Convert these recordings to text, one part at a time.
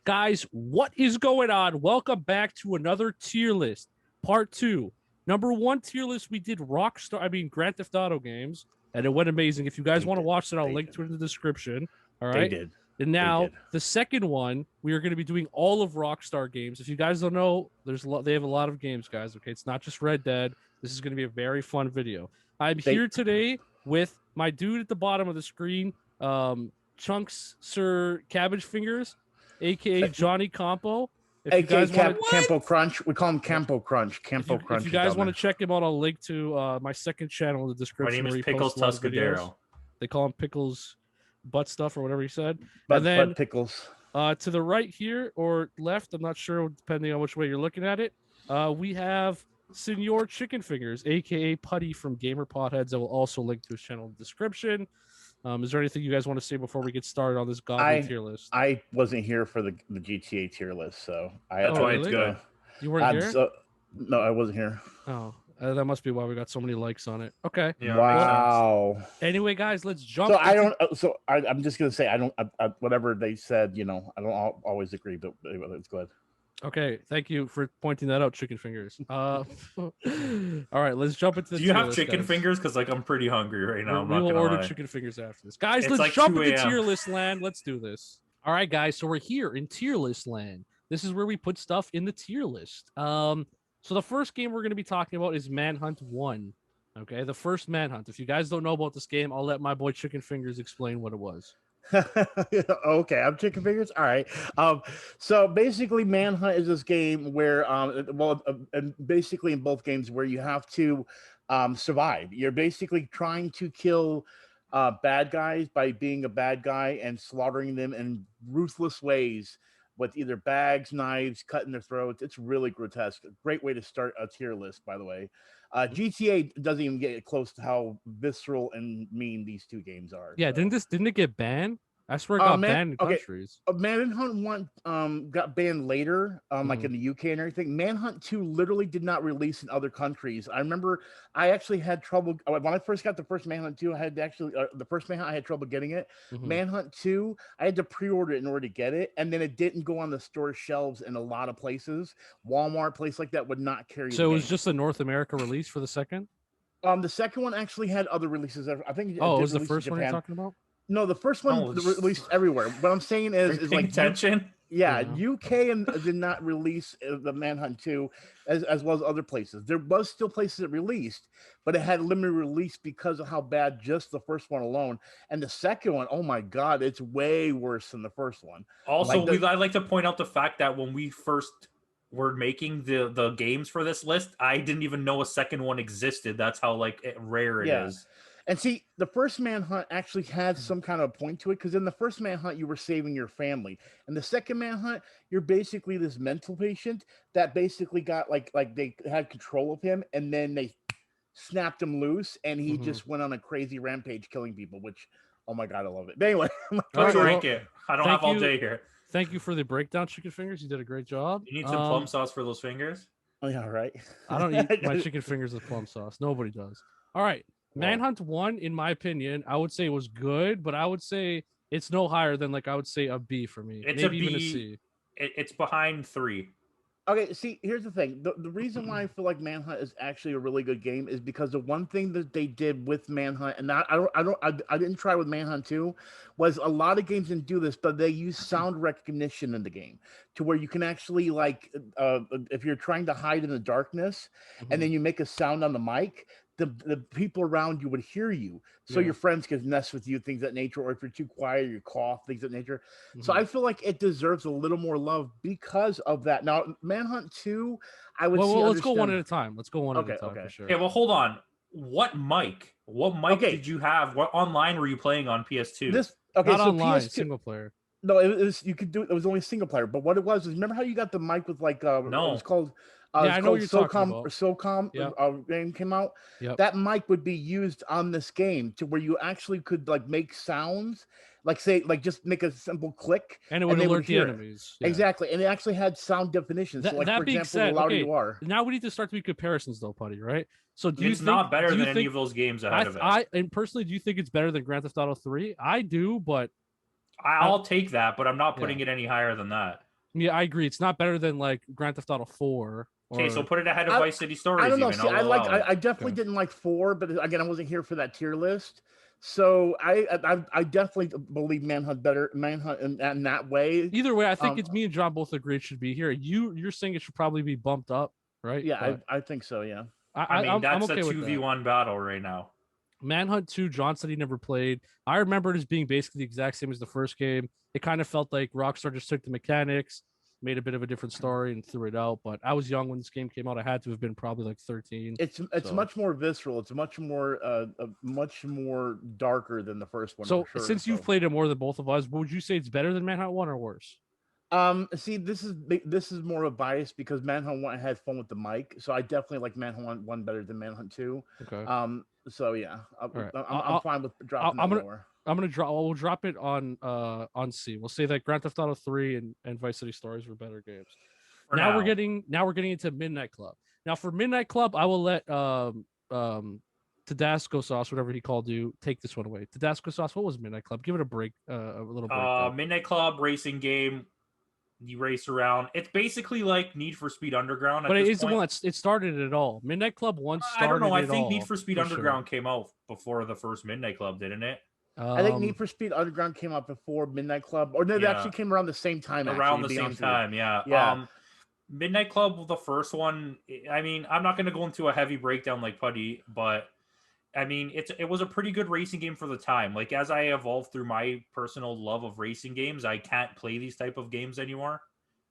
Guys, what is going on? Welcome back to another tier list, part 2. Number 1 tier list, we did Grand Theft Auto games, and it went amazing. If you guys want to watch it, I'll link to it in the description. All right. They did. And now the second one, we are going to be doing all of Rockstar games. If you guys don't know, they have a lot of games, guys. Okay, it's not just Red Dead. This is going to be a very fun video. I'm here today with my dude at the bottom of the screen, Chunks Sir Cabbage Fingers, aka Johnny Campo. AKA Campo Crunch. We call him Campo Crunch. If you guys want to check him out, I'll link to my second channel in the description. My name is Pickles Tuscadero. They call him Pickles Butt Stuff or whatever he said. Butt Pickles. To the right here or left, I'm not sure, depending on which way you're looking at it, we have Senor Chicken Fingers, aka Putty from Gamer Potheads. I will also link to his channel in the description. Is there anything you guys want to say before we get started on this godly tier list? I wasn't here for the GTA tier list, so that's why it's good. You weren't here? No, I wasn't here. Oh, that must be why we got so many likes on it. Okay. Yeah, wow. Anyway, guys, let's jump. I'm just gonna say whatever they said. I don't always agree, but let's go ahead. Okay, thank you for pointing that out, Chicken Fingers. All right, let's jump into the Do you have chicken fingers? Because I'm pretty hungry right now. We will order chicken fingers after this. Guys, let's jump into tier list land. Let's do this. All right, guys, so we're here in tier list land. This is where we put stuff in the tier list. So the first game we're going to be talking about is Manhunt 1. Okay, the first Manhunt. If you guys don't know about this game, I'll let my boy Chicken Fingers explain what it was. Okay, I'm Chicken Fingers. All right. So basically, Manhunt is this game where, and basically in both games where you have to survive. You're basically trying to kill bad guys by being a bad guy and slaughtering them in ruthless ways with either bags, knives, cutting their throats. It's really grotesque. A great way to start a tier list, by the way. GTA doesn't even get close to how visceral and mean these two games are. Yeah, so. Didn't it get banned? I swear it got banned in countries. Manhunt 1 got banned later, like in the UK and everything. Manhunt 2 literally did not release in other countries. I remember I actually had trouble when I first got the first Manhunt 2. I had to actually the first Manhunt I had trouble getting it. Manhunt 2, I had to pre-order it in order to get it, and then it didn't go on the store shelves in a lot of places. Walmart, place like that would not carry. So it was just a North America release for the second. The second one actually had other releases. I think. Oh, it was the first one you're talking about? No, the first one released everywhere. What I'm saying is like attention. Yeah, UK did not release the Manhunt 2 as well as other places. There was still places that released, but it had limited release because of how bad just the first one alone. And the second one, oh my God, it's way worse than the first one. Also, I'd like to point out the fact that when we first were making the games for this list, I didn't even know a second one existed. That's how rare it is. And see, the first Manhunt actually had some kind of point to it, because in the first Manhunt, you were saving your family. And the second Manhunt, you're basically this mental patient that basically got like they had control of him, and then they snapped him loose, and he just went on a crazy rampage killing people, which, oh my God, I love it. But anyway. Drink it. I don't have all day here. Thank you for the breakdown, Chicken Fingers. You did a great job. You need some plum sauce for those fingers? Oh, yeah, right. I don't eat my chicken fingers with plum sauce. Nobody does. All right. Manhunt 1, in my opinion, I would say was good, but I would say it's no higher than I would say a B for me. It's maybe a B. Even a C. It's behind 3. Okay, see, here's the thing. The reason why I feel like Manhunt is actually a really good game is because the one thing that they did with Manhunt, and I didn't try with Manhunt 2, was a lot of games didn't do this, but they use sound recognition in the game to where you can actually if you're trying to hide in the darkness, and then you make a sound on the mic, the people around you would hear you, so your friends could mess with you, things of that nature, or if you're too quiet, you cough, things of that nature. So I feel like it deserves a little more love because of that. Now, Manhunt 2, I would say. Let's go one at a time. Let's go one at a time for sure. Okay, well, hold on. What mic? Did you have? What online were you playing on PS2? Not online, PS2, single player. No, it was you could do it. It was only single player. But what it was is, remember how you got the mic with no, it was called. I know what you're talking about. SOCOM game came out. Yep. That mic would be used on this game to where you actually could make sounds, just make a simple click, and it would alert the enemies. Yeah. Exactly, and it actually had sound definition. So, for example, the louder you are. Now we need to start to do comparisons, though, Putty. Right? So, it's not better than any of those games ahead of it. And personally, do you think it's better than Grand Theft Auto 3? I do, but I'll take that, but I'm not putting it any higher than that. Yeah, I agree. It's not better than like Grand Theft Auto 4. Okay, so put it ahead of I- Vice City Stories. I don't know. Even. See, I'll allow it. I definitely didn't like 4, but again, I wasn't here for that tier list. So I definitely believe Manhunt in that way. Either way, I think it's me and John both agree it should be here. You're saying it should probably be bumped up, right? Yeah, But I think so. Yeah. I mean, I'm that's okay a with that. 2v1 battle right now. Manhunt 2, John said he never played. I remember it as being basically the exact same as the first game. It kind of felt like Rockstar just took the mechanics, made a bit of a different story, and threw it out. But I was young when this game came out. I had to have been probably like 13. It's so. much more visceral. It's much more darker than the first one. So for sure, since you've played it more than both of us, would you say it's better than Manhunt 1 or worse? See, this is more of a bias because Manhunt 1 had fun with the mic, so I definitely like Manhunt 1 better than Manhunt 2. Okay. So yeah, right. I'm fine with dropping that lower. I'm gonna drop. We'll drop it on C. We'll say that Grand Theft Auto 3 and Vice City Stories were better games. Now we're getting into Midnight Club. Now for Midnight Club, I will let Tedasco Sauce, whatever he called you, take this one away. Tedasco Sauce, what was Midnight Club? Give it a break, a little break. Midnight Club racing game. You race around. It's basically like Need for Speed Underground. But it is the one that it started it all. Midnight Club once started. I don't know. I think Need for Speed Underground came out before the first Midnight Club, didn't it? I think Need for Speed Underground came out before Midnight Club, or no, they actually came around the same time. Around the same time, yeah. Midnight Club, the first one. I mean, I'm not going to go into a heavy breakdown like Putty, but I mean, it was a pretty good racing game for the time. Like as I evolved through my personal love of racing games, I can't play these type of games anymore.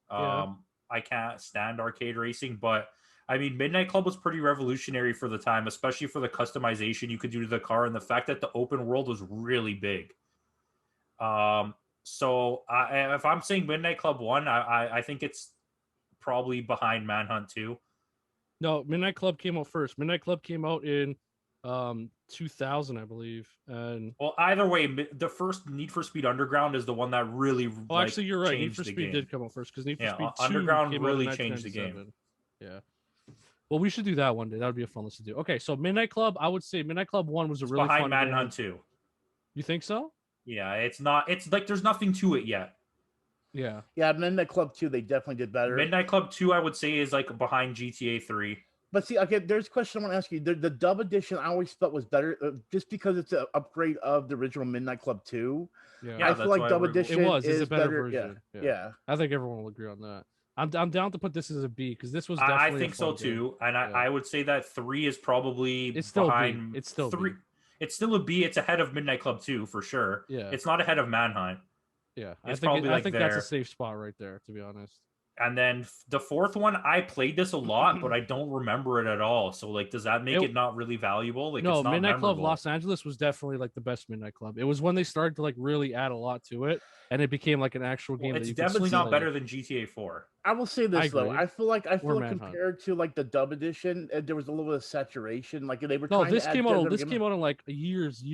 I can't stand arcade racing, but I mean, Midnight Club was pretty revolutionary for the time, especially for the customization you could do to the car and the fact that the open world was really big. So if I'm saying Midnight Club 1, I think it's probably behind Manhunt 2. No, Midnight Club came out first. Midnight Club came out in 2000, I believe. And well, either way, the first Need for Speed Underground is the one that really. Actually, you're right. Need for Speed did come out first because Need for Speed 2 Underground came really out in changed the game. Yeah. Well, we should do that one day. That would be a fun list to do. Okay, so Midnight Club, I would say Midnight Club 1 was a really behind fun Manhunt game. 2. You think so? Yeah, it's not. It's like there's nothing to it yet. Yeah. Yeah, Midnight Club 2, they definitely did better. Midnight Club 2, I would say, is like behind GTA 3. But see, okay, there's a question I want to ask you. The dub edition I always felt was better just because it's an upgrade of the original Midnight Club 2. Yeah, I feel like dub edition is a better version. Yeah. I think everyone will agree on that. I'm down to put this as a B because this was definitely I think so too. And I would say that 3 is probably it's still behind. It's still 3. B. It's still a B. It's ahead of Midnight Club 2 for sure. Yeah. It's not ahead of Manhunt. Yeah. I think that's a safe spot right there, to be honest. And then the fourth one, I played this a lot, but I don't remember it at all. So, like, does that make it not really valuable? Like, no, it's not Midnight memorable. Club Los Angeles was definitely like the best Midnight Club. It was when they started to like really add a lot to it, and it became like an actual game. It's definitely not better than GTA 4. I will say this though, I feel like compared to like the dub edition, there was a little bit of saturation. Like they were. No, this came out. This came out in like years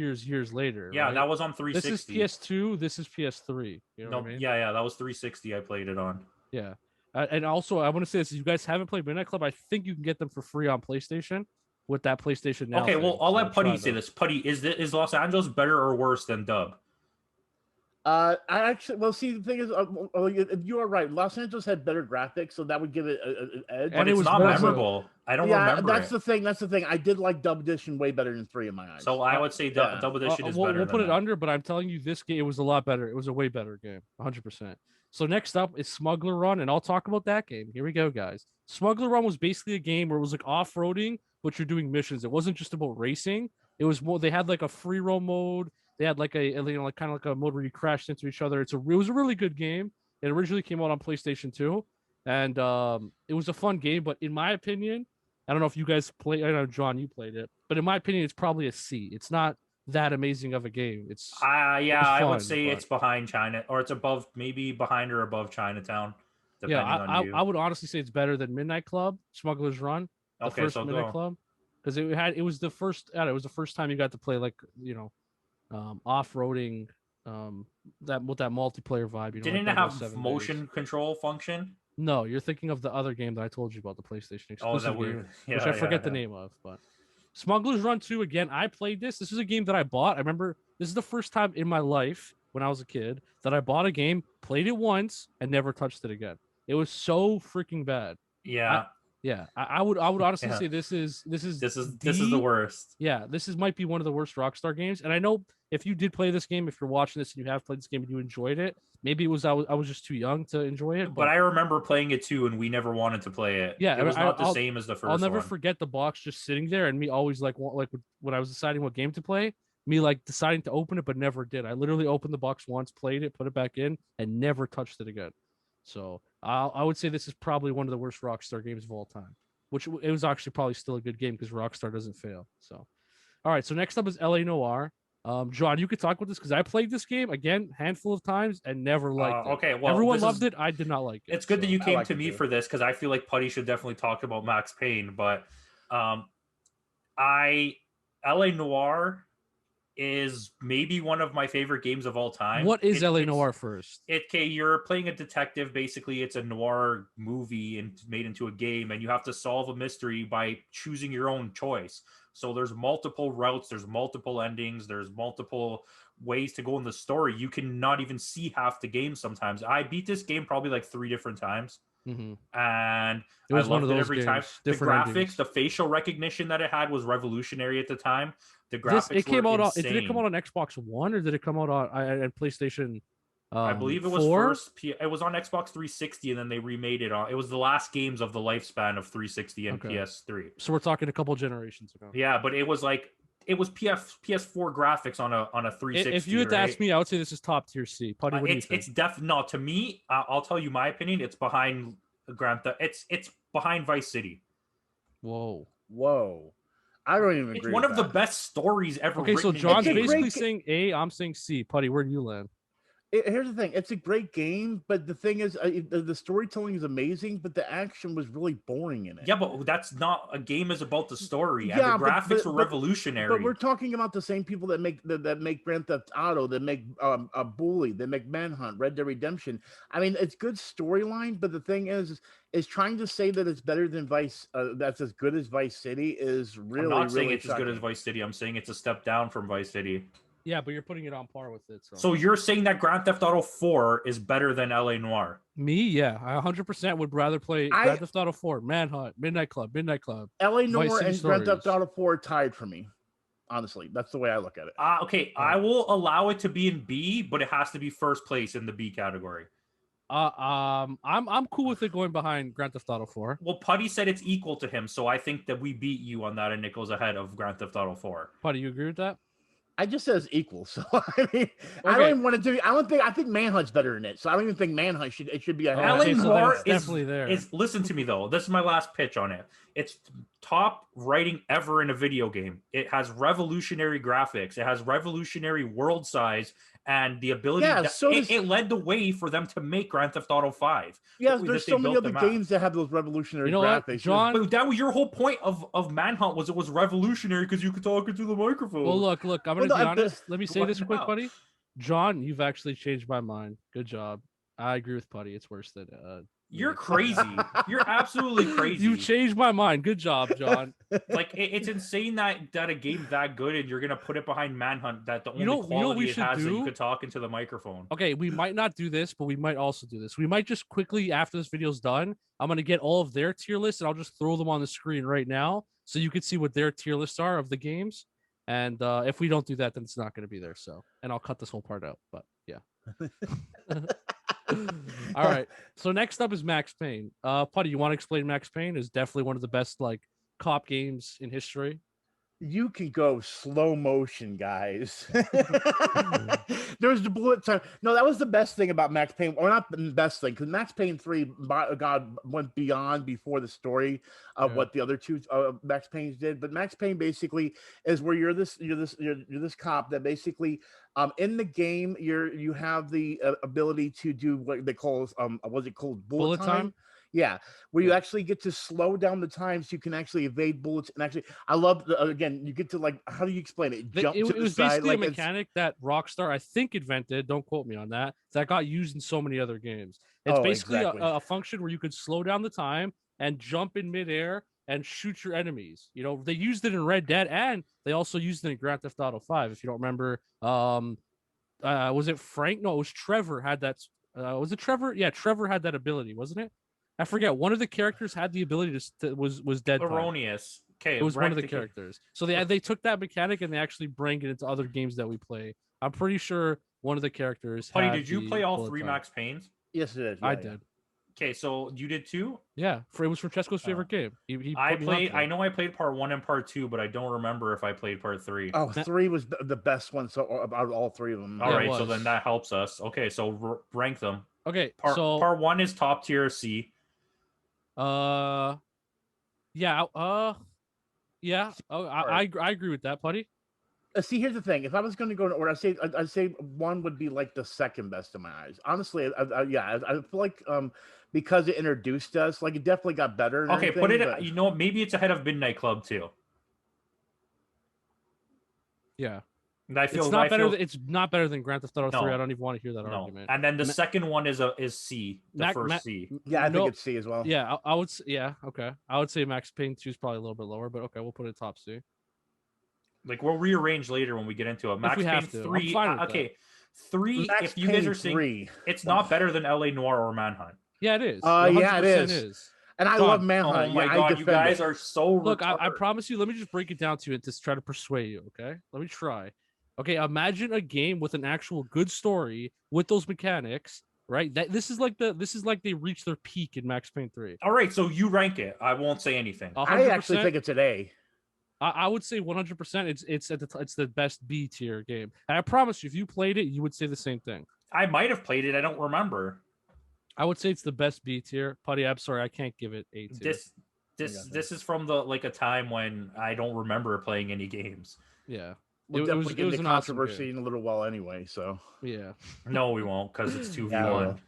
later. Yeah, right? that was on 360. This is PS2. This is PS3. You know what I mean? Yeah, that was 360. I played it on. Yeah. And also, I want to say this: if you guys haven't played Midnight Club, I think you can get them for free on PlayStation with that PlayStation Now. Okay, well, I'll let Putty say this. Putty, is Los Angeles better or worse than Dub? I actually, well, see, the thing is, you are right. Los Angeles had better graphics, so that would give it an edge. But it's not memorable. I don't remember. That's the thing. That's the thing. I did like Dub Edition way better than 3 in my eyes. So I would say Dub Edition is better. We'll put it under, but I'm telling you, this game was a lot better. It was a way better game, 100%. So next up is Smuggler Run, and I'll talk about that game. Here we go, guys. Smuggler Run was basically a game where it was like off-roading, but you're doing missions. It wasn't just about racing. It was more. They had like a free roam mode. They had like kind of like a mode where you crashed into each other. It was a really good game. It originally came out on PlayStation 2, and it was a fun game. But in my opinion, I don't know if you guys play. I know John, you played it, but in my opinion, it's probably a C. It's not that amazing of a game. It's fun, I would say it's behind China, or it's above, maybe behind or above Chinatown. Depending on you. I would honestly say it's better than Midnight Club, Smuggler's Run, the first Midnight Club, because it was the first time you got to play like off-roading with that multiplayer vibe. Didn't it have motion control function? No, you're thinking of the other game that I told you about, the PlayStation exclusive game, which I forget the name of, but. Smuggler's Run 2, again, I played this. This is a game that I bought. I remember this is the first time in my life when I was a kid that I bought a game, played it once, and never touched it again. It was so freaking bad. Yeah. I would honestly say this is the worst. Yeah, might be one of the worst Rockstar games. And I know if you did play this game, if you're watching this and you have played this game and you enjoyed it, maybe it was I was just too young to enjoy it. But I remember playing it too, and we never wanted to play it. Yeah, it was not the same as the first. I'll never forget the box just sitting there, and me always like when I was deciding what game to play, me like deciding to open it but never did. I literally opened the box once, played it, put it back in, and never touched it again. So I would say this is probably one of the worst Rockstar games of all time. Which it was actually probably still a good game because Rockstar doesn't fail. So, all right. So next up is LA Noire. John, you could talk about this because I played this game again handful of times and never liked it. Okay, well, everyone loved it. I did not like it. It's good that you came to me for this because I feel like Putty should definitely talk about Max Payne. But LA Noire is maybe one of my favorite games of all time. What is LA Noire first? You're playing a detective. Basically, it's a noir movie and made into a game, and you have to solve a mystery by choosing your own choice. So there's multiple routes, there's multiple endings, there's multiple ways to go in the story. You can not even see half the game sometimes. I beat this game probably like 3 different times. Mm-hmm. And it was I loved loved it every games, time. The graphics, endings. The facial recognition that it had was revolutionary at the time. The graphics it came out insane. Did it come out on Xbox One or did it come out on PlayStation? I believe it was 4? It was on Xbox 360, and then they remade it on. It was the last games of the lifespan of 360 and PS3. So we're talking a couple generations ago. Yeah, but it was PS4 graphics on a 360. If you had to ask me, I would say this is top tier C. Putty, what do you think? It's no, to me. I'll tell you my opinion. It's behind Grand Theft. It's behind Vice City. Whoa. I don't even agree. It's one of the best stories ever. Okay, so John's basically saying A. I'm saying C. Putty, where do you land? Here's the thing. It's a great game, but the thing is, the storytelling is amazing, but the action was really boring in it. Yeah, but that's not a game is about the story. Yeah, and the graphics were revolutionary. But we're talking about the same people that make Grand Theft Auto, that make a Bully, that make Manhunt, Red Dead Redemption. I mean, it's good storyline, but the thing is trying to say that it's better than Vice, that's as good as Vice City is really. I'm not saying really it's as good as Vice City. I'm saying it's a step down from Vice City. Yeah, but you're putting it on par with it. So you're saying that Grand Theft Auto 4 is better than LA Noire? Me, yeah. I 100% would rather play Grand Theft Auto 4, Manhunt, Midnight Club. LA Noire and Grand Theft Auto 4 are tied for me. Honestly, that's the way I look at it. Okay, I will allow it to be in B, but it has to be first place in the B category. I'm cool with it going behind Grand Theft Auto 4. Well, Putty said it's equal to him, so I think that we beat you on that, and it goes ahead of Grand Theft Auto 4. Putty, you agree with that? I just said it's equal, so I mean, I don't even want to do. I think Manhunt's better than it, so I don't even think Manhunt should be ahead. LA Noire is definitely there. Listen to me though. This is my last pitch on it. It's top writing ever in a video game. It has revolutionary graphics. It has revolutionary world size and the ability. Yeah, it led the way for them to make Grand Theft Auto 5. Yes, there's so many other games that have those revolutionary graphics. What, John? But that was your whole point of Manhunt was it was revolutionary because you could talk into the microphone. Well, look. I'm gonna be honest. Let me say this quick, buddy. John, you've actually changed my mind. Good job. I agree with Putty. It's worse than. You're crazy. You're absolutely crazy. You changed my mind. Good job, John. Like it's insane that a game that good and you're gonna put it behind Manhunt. That the only quality it has that you could talk into the microphone. Okay, we might not do this, but we might also do this. We might just quickly after this video's done. I'm gonna get all of their tier lists and I'll just throw them on the screen right now so you can see what their tier lists are of the games. And if we don't do that, then it's not gonna be there. So, and I'll cut this whole part out. But yeah. All right. So next up is Max Payne. Putty, you want to explain Max Payne? Is definitely one of the best like cop games in history. You can go slow motion, guys. There's the bullet time. No, that was the best thing about Max Payne, or not the best thing, because Max Payne 3, God, went beyond before the story of what the other two Max Paynes did. But Max Payne basically is where you're this cop that basically in the game you have the ability to do what they call what's it called, bullet time? Yeah, where you actually get to slow down the time so you can actually evade bullets. And actually, I love again, you get to like, how do you explain it? Jump to the side. It was basically a mechanic that Rockstar, I think, invented. Don't quote me on that. That got used in so many other games. It's basically a function where you could slow down the time and jump in midair and shoot your enemies. You know, they used it in Red Dead and they also used it in Grand Theft Auto 5. If you don't remember, was it Frank? No, it was Trevor had that. Was it Trevor? Yeah, Trevor had that ability, wasn't it? I forget. One of the characters had the ability was dead. Erroneous. Okay, it was one of the characters. So they took that mechanic and they actually bring it into other games that we play. I'm pretty sure one of the characters. Buddy, did you play all 3 Max Paynes? Yes, it did. I did. Okay, so you did too? Yeah, it was Francesco's favorite game. I know I played part 1 and part 2, but I don't remember if I played part 3. Oh, 3 was the best one. So about all 3 of them. All right, so then that helps us. Okay, so rank them. Okay, so part 1 is top tier C. Yeah. Yeah. Oh, I agree with that, buddy. See, here's the thing. If I was going to go in order, I'd say 1 would be like the second best in my eyes. Honestly, I feel like because it introduced us, like it definitely got better. Okay, put it. But... You know, maybe it's ahead of Midnight Club too. Yeah, and I feel it's not better. It's not better than Grand Theft Auto 3. I don't even want to hear that argument. And then the second one is C. The first C. Yeah, I think it's C as well. Yeah, I would. Yeah, okay. I would say Max Payne 2 is probably a little bit lower, but okay, we'll put it top C. Like we'll rearrange later when we get into it. Max Payne 3. Okay, 3. Max if you guys are saying it's not better than LA Noire or Manhunt. Yeah, it is. Yeah, it is. And I love Manhunt. Oh my god, you guys are so. Look, I promise you. Let me just break it down to you and just try to persuade you. Okay, let me try. Okay, imagine a game with an actual good story with those mechanics. Right. This is like they reached their peak in Max Payne 3. All right, so you rank it. I won't say anything. 100%. I actually think it's an A. I would say 100%. It's the best B tier game, and I promise you, if you played it, you would say the same thing. I might have played it. I don't remember. I would say it's the best B tier. Putty, I'm sorry, I can't give it A tier. This is from a time when I don't remember playing any games. Yeah, we'll definitely get into controversy in a little while anyway. So yeah, no, we won't because it's 2v1.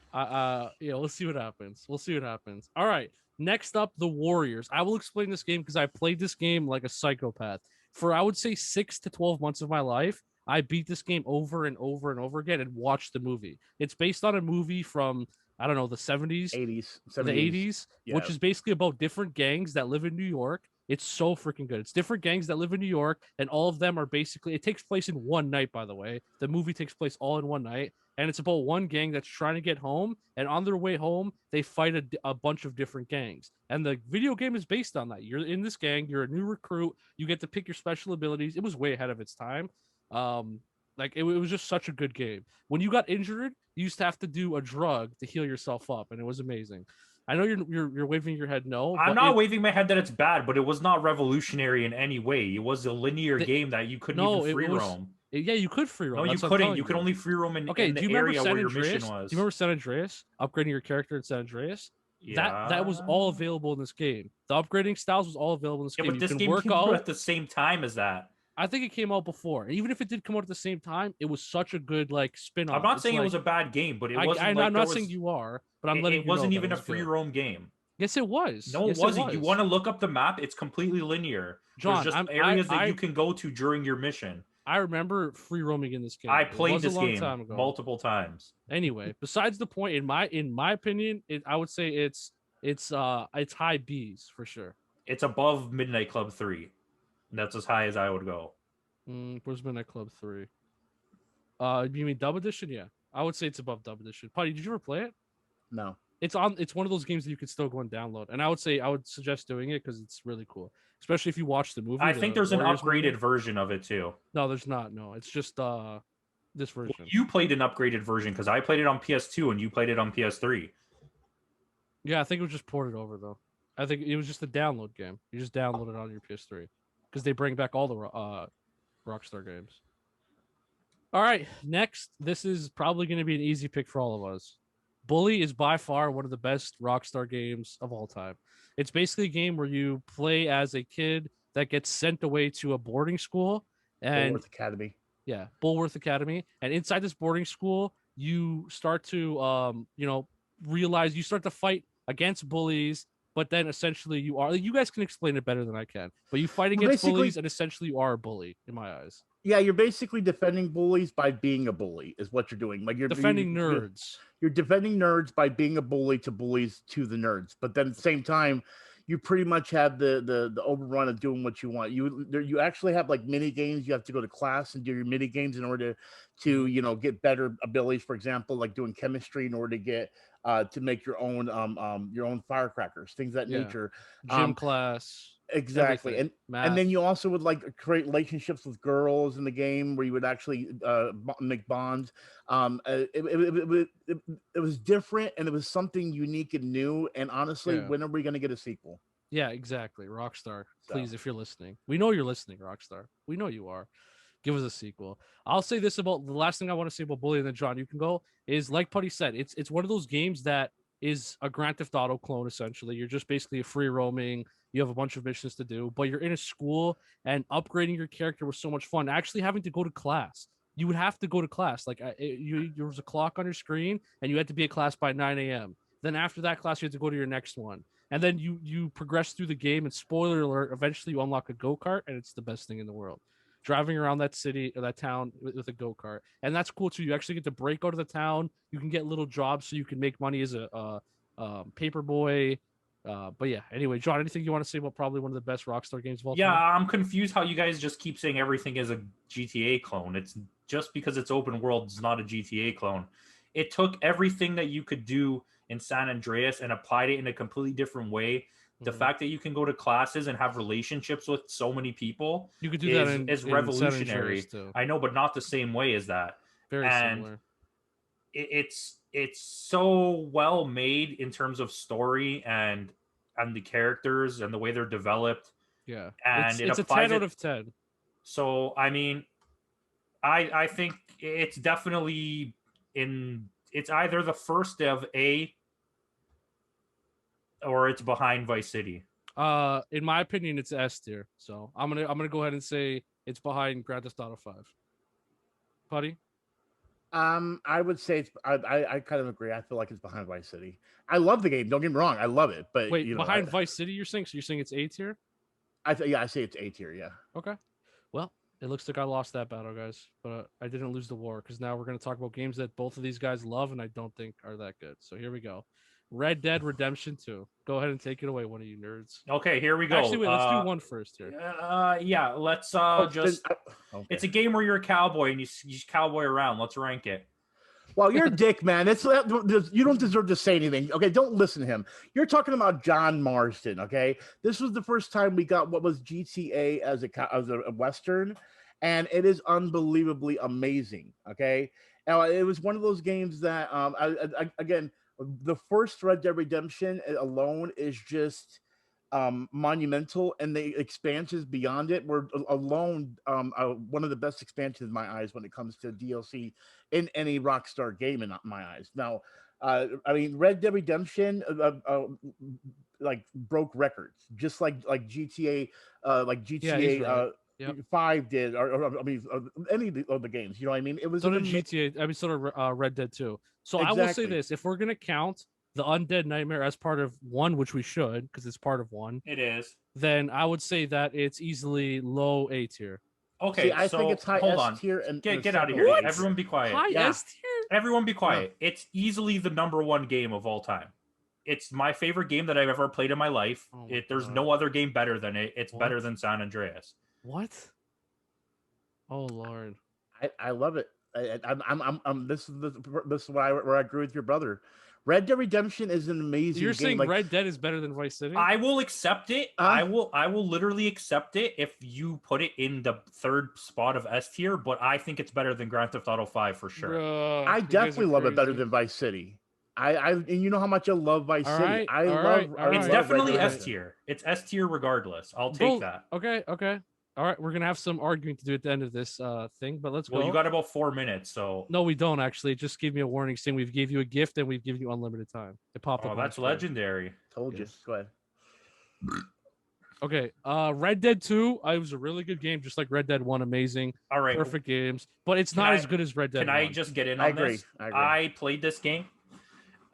Yeah, we'll see what happens. All right. Next up, the Warriors. I will explain this game because I played this game like a psychopath. For, I would say, 6 to 12 months of my life, I beat this game over and over and over again and watched the movie. It's based on a movie from, I don't know, the 70s, 80s, 70s. The 80s, which is basically about different gangs that live in New York. It's so freaking good. It's different gangs that live in New York, and all of them are basically, it takes place in one night, by the way. The movie takes place all in one night, and it's about one gang that's trying to get home, and on their way home, they fight a bunch of different gangs. And the video game is based on that. You're in this gang, you're a new recruit, you get to pick your special abilities. It was way ahead of its time. It was just such a good game. When you got injured, you used to have to do a drug to heal yourself up, and it was amazing. I know you're waving your head no. I'm not waving my head that it's bad, but it was not revolutionary in any way. It was a linear game that you couldn't even free roam. Yeah, you could free roam. No, you couldn't. You could only free roam in the area where your mission was. Do you remember San Andreas? Upgrading your character in San Andreas? Yeah. That was all available in this game. The upgrading styles was all available in this game. But this game came out at the same time as that. I think it came out before. And even if it did come out at the same time, it was such a good spin-off. I'm not saying it was a bad game, but it wasn't. I'm not saying you are, but I'm letting you know. It wasn't even a free roam game. Yes, it was. No, it wasn't. You want to look up the map? It's completely linear. John, there's just areas that you can go to during your mission. I remember free roaming in this game. I played this game multiple times. Anyway, besides the point, in my opinion, I would say it's high B's for sure. It's above Midnight Club 3. That's as high as I would go. Where's Midnight Club 3? You mean Dub Edition? Yeah, I would say it's above Dub Edition. Potty, did you ever play it? No. It's one of those games that you could still go and download, and I would suggest doing it because it's really cool, especially if you watch the movie. I think there's an upgraded version of it too. No, there's not. No, it's just this version. Well, you played an upgraded version because I played it on PS2 and you played it on PS3. Yeah, I think it was just ported over though. I think it was just a download game. You just download it on your PS3 because they bring back all the Rockstar games. All right, next, this is probably going to be an easy pick for all of us. Bully is by far one of the best Rockstar games of all time. It's basically a game where you play as a kid that gets sent away to a boarding school and Bulworth Academy. Yeah, Bulworth Academy. And inside this boarding school, you start to realize you start to fight against bullies, but then essentially you guys can explain it better than I can. But you fight against bullies and essentially you are a bully in my eyes. Yeah, you're basically defending bullies by being a bully is what you're doing. Like you're defending nerds. You're defending nerds by being a bully to bullies to the nerds. But then at the same time, you pretty much have the overrun of doing what you want. You actually have like mini games. You have to go to class and do your mini games in order to get better abilities. For example, like doing chemistry in order to get to make your own firecrackers, things of that nature. Gym class. Exactly. Everything. And then you also would like create relationships with girls in the game where you would actually make bonds. It was different, and it was something unique and new. And honestly, when are we going to get a sequel? Yeah, exactly. Rockstar, please, if you're listening, we know you're listening. Rockstar, we know you are. Give us a sequel. I'll say this about the last thing I want to say about Bully, and then John, you can go. Is like Putty said, it's one of those games that is a Grand Theft Auto clone. Essentially, you're just basically a free roaming. You have a bunch of missions to do, but you're in a school, and upgrading your character was so much fun. Actually, having to go to class, you would have to go to class. Like there was a clock on your screen, and you had to be at class by 9 a.m. Then after that class, you had to go to your next one, and then you progress through the game. And spoiler alert, eventually you unlock a go-kart, and it's the best thing in the world. Driving around that city or that town with a go-kart, and that's cool too. You actually get to break out of the town. You can get little jobs so you can make money as a paper boy. But yeah, anyway, John, anything you want to say about probably one of the best Rockstar games of all time? Yeah, I'm confused how you guys just keep saying everything is a GTA clone. It's just because it's open world, it's not a GTA clone. It took everything that you could do in San Andreas and applied it in a completely different way. The fact that you can go to classes and have relationships with so many people, you could do that is revolutionary. I know, but not the same way as that. Very similar. It's so well made in terms of story and the characters and the way they're developed. Yeah, and it's a 10 out of 10. So I mean, I think it's definitely it's either the first of A or it's behind Vice City. In my opinion, it's S tier. So I'm gonna go ahead and say it's behind Grand Theft Auto 5. Putty? I would say I kind of agree. I feel like it's behind Vice City. I love the game. Don't get me wrong. I love it. But wait, behind Vice City, you're saying? So you're saying it's A tier? I say it's A tier. Yeah. Okay. Well, it looks like I lost that battle, guys, but I didn't lose the war because now we're going to talk about games that both of these guys love and I don't think are that good. So here we go. Red Dead Redemption 2. Go ahead and take it away, one of you nerds. Okay, here we go. Actually, wait, let's do one first here. Yeah, let's okay. It's a game where you're a cowboy and you cowboy around. Let's rank it. Well, you're a dick, man. You don't deserve to say anything. Okay, don't listen to him. You're talking about John Marston. Okay, this was the first time we got what was GTA as a Western, and it is unbelievably amazing. Okay, now it was one of those games that again, the first Red Dead Redemption alone is just monumental, and the expansions beyond it were alone one of the best expansions in my eyes when it comes to DLC in any Rockstar game in my eyes. Now, I mean, Red Dead Redemption like broke records, just like GTA, Yep. 5 did, or I mean, any of the games. You know what I mean? It was so did GTA. I mean, sort of Red Dead 2. So exactly. I will say this: if we're gonna count the Undead Nightmare as part of 1, which we should, because it's part of 1. It is. Then I would say that it's easily low A tier. Okay, I think it's high S tier. And get out of here. What? Everyone be quiet. High S tier? Everyone be quiet. Yeah. It's easily the #1 game of all time. It's my favorite game that I've ever played in my life. There's no other game better than it. It's better than San Andreas. What? Oh Lord. I love it. This is where I agree with your brother. Red Dead Redemption is an amazing You're game. saying Red Dead is better than Vice City? I will accept it. I will literally accept it if you put it in the 3rd spot of S tier, but I think it's better than Grand Theft Auto 5 for sure. Bruh, I definitely love it better than Vice City. And you know how much I love Vice City. It's definitely S tier. It's S tier regardless. I'll take that. Okay. All right, we're gonna have some arguing to do at the end of this thing, but let's go. Well, you got about 4 minutes, so no, we don't actually. It just gave me a warning saying we've gave you a gift and we've given you unlimited time. It popped up. Oh, that's legendary. Told you. Go ahead. Okay, Red Dead 2. It was a really good game, just like Red Dead 1. Amazing. All right, perfect games, but it's not as good as Red Dead. Can 1. I just get in on this? I agree. I played this game.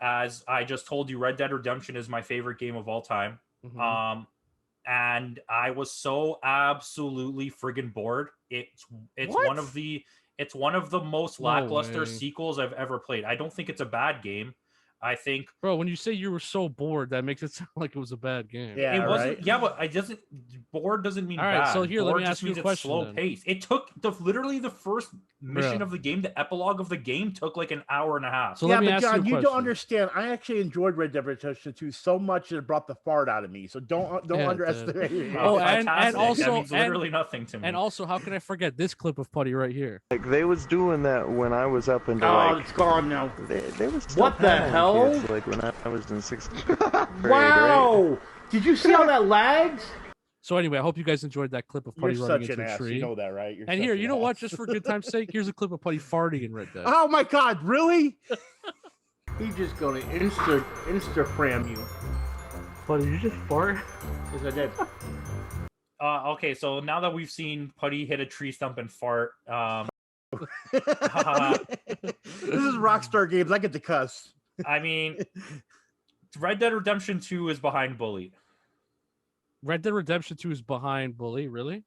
As I just told you, Red Dead Redemption is my favorite game of all time. Mm-hmm. And I was so absolutely friggin' bored. It's one of the most lackluster sequels I've ever played. I don't think it's a bad game. I think, bro, when you say you were so bored, that makes it sound like it was a bad game. Yeah, it wasn't. right? Yeah, but I doesn't. Bored doesn't mean All right, bad. so here, let Bored me just ask you means a it's question slow then. pace. It took literally the first mission Bruh. of the game, the epilogue of the game, took like an hour and a half. So yeah, let me but ask John, you you a don't question. understand. I actually enjoyed Red Dead Redemption 2 so much that it brought the fart out of me. So don't Yeah, underestimate it. Oh, fantastic. and also that means literally nothing to me. And also, how can I forget this clip of Putty right here? Like they was doing that when I was up into Oh, like it's gone now. they was still What the paddling hell? kids, like when I was in sixth grade. Wow! Right? Did you see how that lags? So anyway, I hope you guys enjoyed that clip of Putty You're running such an into a ass. tree. You know that, right? You're And such here, an you know what? ass. Just for good time's sake, here's a clip of Putty farting in Red Dead. Oh my God! Really? He's just gonna Instagram you. Putty, you just fart? Yes, I did. Okay, so now that we've seen Putty hit a tree stump and fart, This is Rockstar games. I get to cuss. I mean, Red Dead Redemption 2 is behind Bully. Red Dead Redemption 2 is behind Bully, really?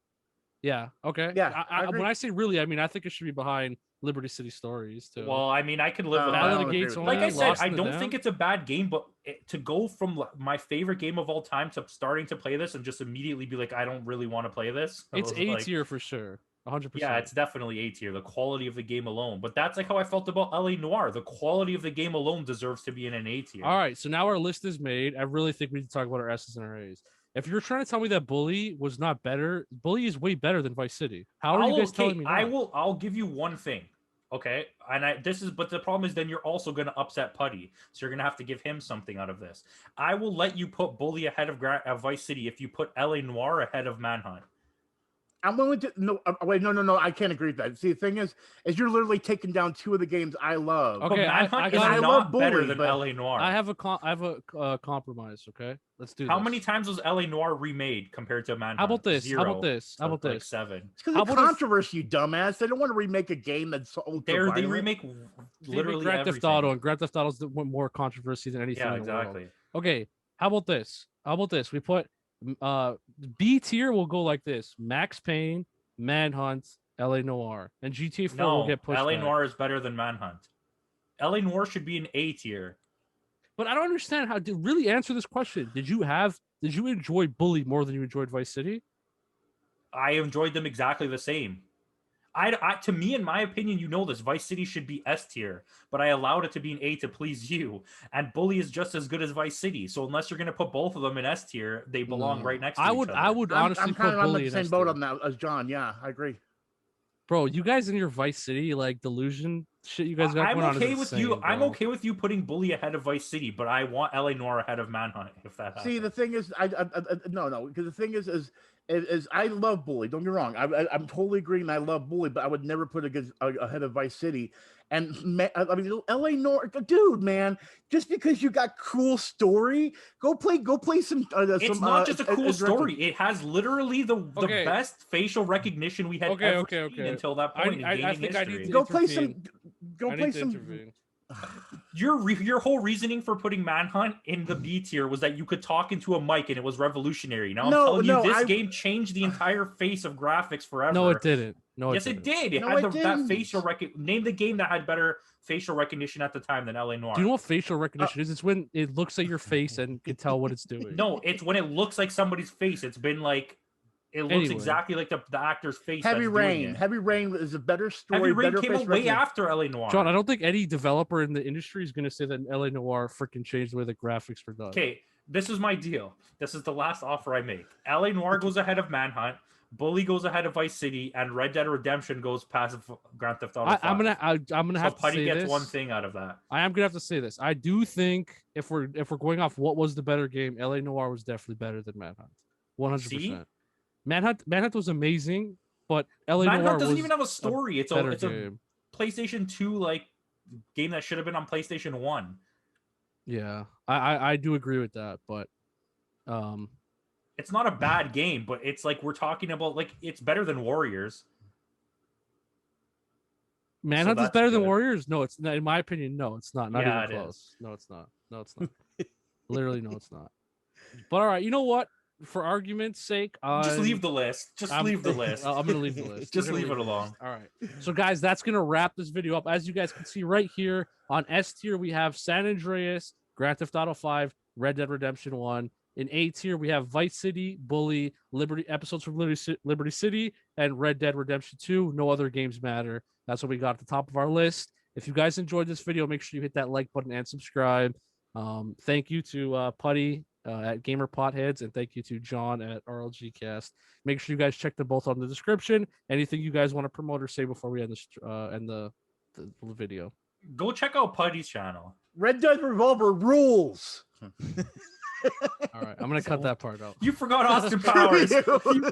Yeah. Okay. Yeah, I agree. When I say really, I mean I think it should be behind Liberty City Stories too. Well, I mean, I could live with I that. don't Out of the agree gates with only. Like I said, Lost I in the don't Dam? think it's a bad game, but to go from my favorite game of all time to starting to play this and just immediately be like, I don't really want to play this. I It's was A like, tier for sure. 100%. yeah, it's definitely A tier. The quality of the game alone, but that's like how I felt about LA Noire. The quality of the game alone deserves to be in an A tier. All right, so now our list is made. I really think we need to talk about our S's and our A's. If you're trying to tell me that Bully was not better, Bully is way better than Vice City. How are you guys telling me that? I'll give you one thing. Okay. But the problem is then you're also going to upset Putty. So you're going to have to give him something out of this. I will let you put Bully ahead of Vice City if you put LA Noire ahead of Manhunt. I'm willing to no. Wait, no. I can't agree with that. See, the thing is you're literally taking down two of the games I love. Okay, But Manhunt I is love not better Bully, than but LA Noire. I have a compromise. Okay, let's do this. How many times was LA Noire remade compared to Manhunt? How about this? Zero. How about this? How about Like this? 7. It's because How of about if- controversy, you dumbass. They don't want to remake a game that's ultra They violent. remake literally Grand Theft everything. Auto, and Grand Theft Auto's more controversy than anything. Yeah, in the world. exactly. Okay, how about this? We put B tier will go like this: Max Payne, Manhunt, LA Noire, and GTA 4 will get pushed. LA back. Noire is better than Manhunt. LA Noire should be an A tier. But I don't understand how to really answer this question. Did you enjoy Bully more than you enjoyed Vice City? I enjoyed them exactly the same. To me, in my opinion, you know this, Vice City should be S tier, but I allowed it to be an A to please you. And Bully is just as good as Vice City. So unless you're going to put both of them in S tier, they belong right next to each other. I would honestly I'm put kind of on Bully the in same boat S-tier. on that as John. Yeah, I agree. Bro, you guys in your Vice City, like delusion shit you guys got I'm going on. okay is with insane, you. I'm bro. okay with you putting Bully ahead of Vice City, but I want LA Noire ahead of Manhunt if that happens. See, the thing is, no, because the thing is I love Bully. Don't get me wrong. I'm totally agreeing. I love Bully, but I would never put it ahead of Vice City. And I mean, LA North, dude, man. Just because you got cool story, go play some. It's not just a cool story. It has literally the best facial recognition we had ever seen until that point in gaming history. Go play some. Go play some. Your whole reasoning for putting Manhunt in the B tier was that you could talk into a mic and it was revolutionary. Now I'm telling you, this game changed the entire face of graphics forever. No, it didn't. No, yes, it did. It had that facial recognition. Name the game that had better facial recognition at the time than LA Noire. Do you know what facial recognition is? It's when it looks at your face and can tell what it's doing. No, it's when it looks like somebody's face. It's been like it looks exactly like the actor's face. Heavy Rain. Heavy Rain is a better story. Heavy Rain better came out way after LA Noire. John, I don't think any developer in the industry is going to say that LA Noire freaking changed the way the graphics were done. Okay, this is my deal. This is the last offer I make. LA Noire goes ahead of Manhunt. Bully goes ahead of Vice City, and Red Dead Redemption goes past Grand Theft Auto 5. I'm gonna have to Putty say gets this. one thing out of that. I am gonna have to say this. I do think if we're going off what was the better game, LA Noire was definitely better than Manhunt. 100%. Manhunt was amazing, but LA Noire Manhunt doesn't was even have a story. It's a game. PlayStation 2 like game that should have been on PlayStation 1. Yeah, I do agree with that, but it's not a bad game, but it's like we're talking about like it's better than Warriors. Manhunt is better than Warriors? No, it's not. In my opinion, no, it's not. Not even close. No, it's not. No, it's not. Literally, no, it's not. But all right, you know what? for argument's sake, just leave the list. Leave the list. I'm gonna leave the list. Just leave it alone. All right. So guys, that's gonna wrap this video up. As you guys can see right here on S tier, we have San Andreas, Grand Theft Auto 5, Red Dead Redemption 1. In A tier, we have Vice City, Bully, episodes from Liberty City, and Red Dead Redemption 2. No other games matter. That's what we got at the top of our list. If you guys enjoyed this video, make sure you hit that like button and subscribe. Thank you to Putty at Gamer Potheads, and thank you to John at RLGcast. Make sure you guys check them both on the description. Anything you guys want to promote or say before we end this the video? Go check out Putty's channel. Red Dead Revolver rules. All right, I'm gonna cut that part out. You forgot Austin Powers.